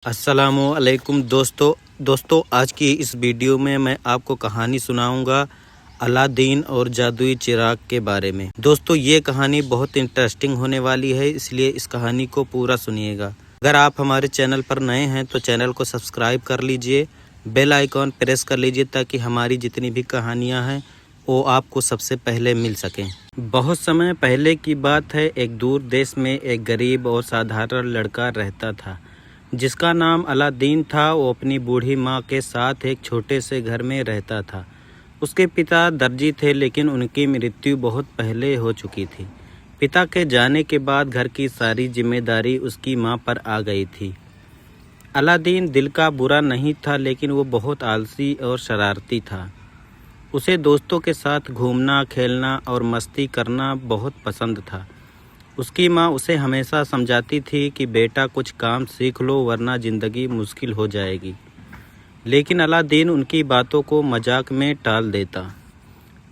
अस्सलामुअलैकुम दोस्तों आज की इस वीडियो में मैं आपको कहानी सुनाऊंगा अलादीन और जादुई चिराग के बारे में। दोस्तों ये कहानी बहुत इंटरेस्टिंग होने वाली है, इसलिए इस कहानी को पूरा सुनिएगा। अगर आप हमारे चैनल पर नए हैं तो चैनल को सब्सक्राइब कर लीजिए, बेल आइकॉन प्रेस कर लीजिए ताकि हमारी जितनी भी कहानियाँ हैं वो आपको सबसे पहले मिल सकें। बहुत समय पहले की बात है, एक दूर देश में एक गरीब और साधारण लड़का रहता था जिसका नाम अलादीन था। वो अपनी बूढ़ी माँ के साथ एक छोटे से घर में रहता था। उसके पिता दर्जी थे, लेकिन उनकी मृत्यु बहुत पहले हो चुकी थी। पिता के जाने के बाद घर की सारी जिम्मेदारी उसकी माँ पर आ गई थी। अलादीन दिल का बुरा नहीं था, लेकिन वो बहुत आलसी और शरारती था। उसे दोस्तों के साथ घूमना, खेलना और मस्ती करना बहुत पसंद था। उसकी माँ उसे हमेशा समझाती थी कि बेटा कुछ काम सीख लो वरना ज़िंदगी मुश्किल हो जाएगी, लेकिन अलादीन उनकी बातों को मजाक में टाल देता।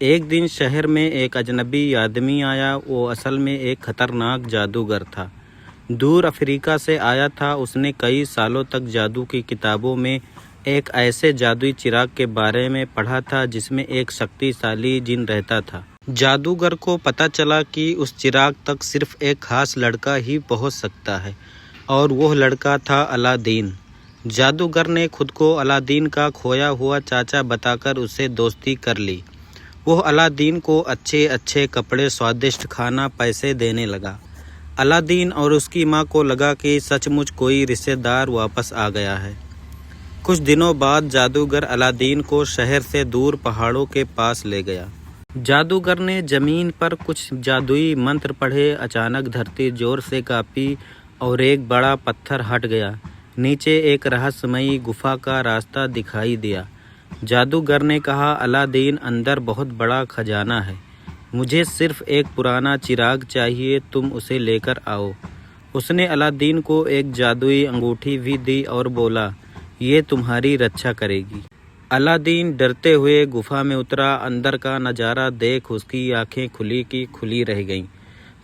एक दिन शहर में एक अजनबी आदमी आया। वो असल में एक खतरनाक जादूगर था। दूर अफ्रीका से आया था। उसने कई सालों तक जादू की किताबों में एक ऐसे जादुई चिराग के बारे में पढ़ा था जिसमें एक शक्तिशाली जिन रहता था। जादूगर को पता चला कि उस चिराग तक सिर्फ एक खास लड़का ही पहुंच सकता है, और वह लड़का था अलादीन। जादूगर ने खुद को अलादीन का खोया हुआ चाचा बताकर उससे दोस्ती कर ली। वह अलादीन को अच्छे अच्छे कपड़े, स्वादिष्ट खाना, पैसे देने लगा। अलादीन और उसकी माँ को लगा कि सचमुच कोई रिश्तेदार वापस आ गया है। कुछ दिनों बाद जादूगर अलादीन को शहर से दूर पहाड़ों के पास ले गया। जादूगर ने जमीन पर कुछ जादुई मंत्र पढ़े। अचानक धरती जोर से कांपी और एक बड़ा पत्थर हट गया। नीचे एक रहस्यमयी गुफा का रास्ता दिखाई दिया। जादूगर ने कहा, अलादीन, अंदर बहुत बड़ा खजाना है। मुझे सिर्फ एक पुराना चिराग चाहिए, तुम उसे लेकर आओ। उसने अलादीन को एक जादुई अंगूठी भी दी और बोला, ये तुम्हारी रक्षा करेगी। अलादीन डरते हुए गुफा में उतरा। अंदर का नज़ारा देख उसकी आंखें खुली की खुली रह गईं।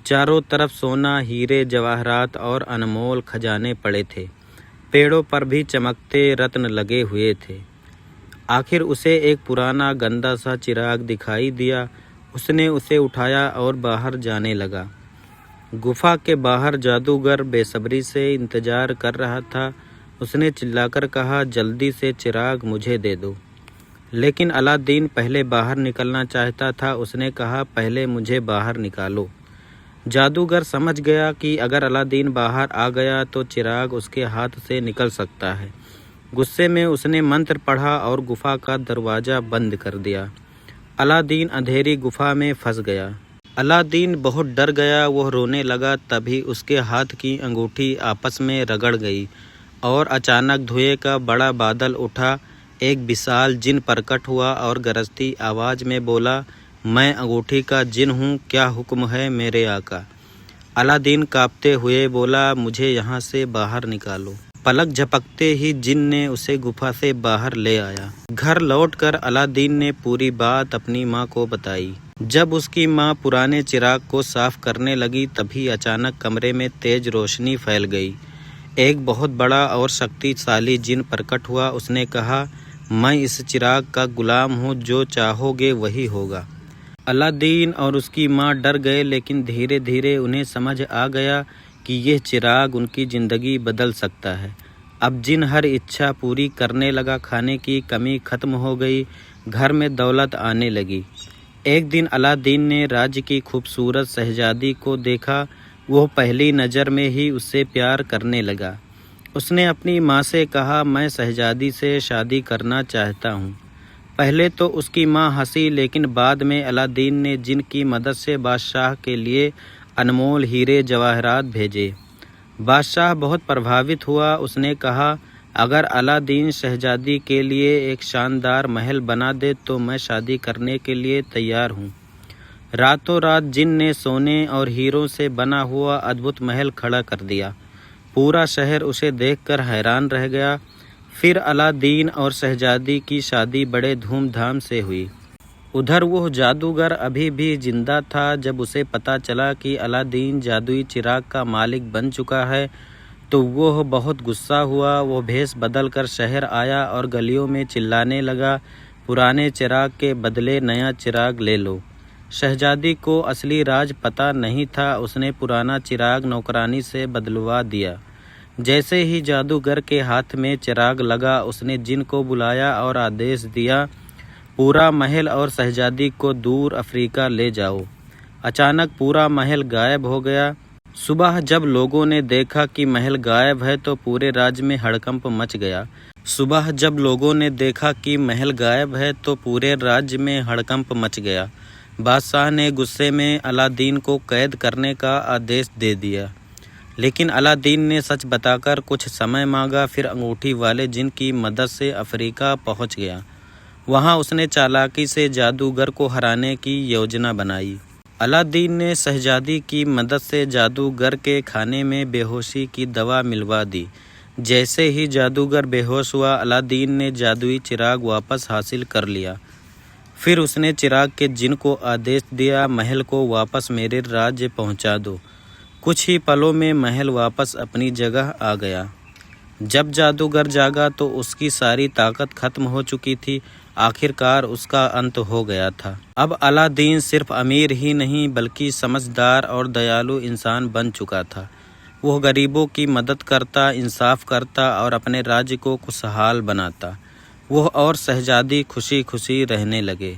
चारों तरफ सोना, हीरे, जवाहरात और अनमोल खजाने पड़े थे। पेड़ों पर भी चमकते रत्न लगे हुए थे। आखिर उसे एक पुराना गंदा सा चिराग दिखाई दिया। उसने उसे उठाया और बाहर जाने लगा। गुफा के बाहर जादूगर बेसब्री से इंतजार कर रहा था। उसने चिल्लाकर कहा, जल्दी से चिराग मुझे दे दो। लेकिन अलादीन पहले बाहर निकलना चाहता था। उसने कहा, पहले मुझे बाहर निकालो। जादूगर समझ गया कि अगर अलादीन बाहर आ गया तो चिराग उसके हाथ से निकल सकता है। गुस्से में उसने मंत्र पढ़ा और गुफा का दरवाज़ा बंद कर दिया। अलादीन अंधेरी गुफा में फंस गया। अलादीन बहुत डर गया। वह रोने लगा। तभी उसके हाथ की अंगूठी आपस में रगड़ गई और अचानक धुएं का बड़ा बादल उठा। एक विशाल जिन प्रकट हुआ और गरजती आवाज़ में बोला, मैं अंगूठी का जिन हूँ, क्या हुक्म है मेरे आका। अलादीन कांपते हुए बोला, मुझे यहाँ से बाहर निकालो। पलक झपकते ही जिन ने उसे गुफा से बाहर ले आया। घर लौटकर अलादीन ने पूरी बात अपनी माँ को बताई। जब उसकी माँ पुराने चिराग को साफ करने लगी, तभी अचानक कमरे में तेज रोशनी फैल गई। एक बहुत बड़ा और शक्तिशाली जिन प्रकट हुआ। उसने कहा, मैं इस चिराग का गुलाम हूँ, जो चाहोगे वही होगा। अलादीन और उसकी माँ डर गए, लेकिन धीरे धीरे उन्हें समझ आ गया कि यह चिराग उनकी ज़िंदगी बदल सकता है। अब जिन हर इच्छा पूरी करने लगा। खाने की कमी खत्म हो गई। घर में दौलत आने लगी। एक दिन अलादीन ने राज्य की खूबसूरत शहजादी को देखा। वो पहली नज़र में ही उससे प्यार करने लगा। उसने अपनी माँ से कहा, मैं शहजादी से शादी करना चाहता हूँ। पहले तो उसकी माँ हंसी, लेकिन बाद में अलादीन ने जिन की मदद से बादशाह के लिए अनमोल हीरे जवाहरात भेजे। बादशाह बहुत प्रभावित हुआ। उसने कहा, अगर अलादीन शहजादी के लिए एक शानदार महल बना दे तो मैं शादी करने के लिए तैयार हूँ। रातों रात जिन ने सोने और हीरों से बना हुआ अद्भुत महल खड़ा कर दिया। पूरा शहर उसे देखकर हैरान रह गया। फिर अलादीन और शहजादी की शादी बड़े धूमधाम से हुई। उधर वह जादूगर अभी भी जिंदा था। जब उसे पता चला कि अलादीन जादुई चिराग का मालिक बन चुका है तो वह बहुत गुस्सा हुआ। वो भेष बदल कर शहर आया और गलियों में चिल्लाने लगा, पुराने चिराग के बदले नया चिराग ले लो। शहजादी को असली राज पता नहीं था। उसने पुराना चिराग नौकरानी से बदलवा दिया। जैसे ही जादूगर के हाथ में चिराग लगा, उसने जिन को बुलाया और आदेश दिया, पूरा महल और शहजादी को दूर अफ्रीका ले जाओ। अचानक पूरा महल गायब हो गया। सुबह जब लोगों ने देखा कि महल गायब है तो पूरे राज्य में हड़कंप मच गया। बादशाह ने गुस्से में अलादीन को कैद करने का आदेश दे दिया, लेकिन अलादीन ने सच बताकर कुछ समय मांगा। फिर अंगूठी वाले जिन की मदद से अफ्रीका पहुंच गया। वहां उसने चालाकी से जादूगर को हराने की योजना बनाई। अलादीन ने शहजादी की मदद से जादूगर के खाने में बेहोशी की दवा मिलवा दी। जैसे ही जादूगर बेहोश हुआ, अलादीन ने जादुई चिराग वापस हासिल कर लिया। फिर उसने चिराग के जिन को आदेश दिया, महल को वापस मेरे राज्य पहुंचा दो। कुछ ही पलों में महल वापस अपनी जगह आ गया। जब जादूगर जागा तो उसकी सारी ताकत खत्म हो चुकी थी। आखिरकार उसका अंत हो गया था। अब अलादीन सिर्फ अमीर ही नहीं बल्कि समझदार और दयालु इंसान बन चुका था। वह गरीबों की मदद करता, इंसाफ करता और अपने राज्य को खुशहाल बनाता। वह और शहजादी खुशी खुशी रहने लगे।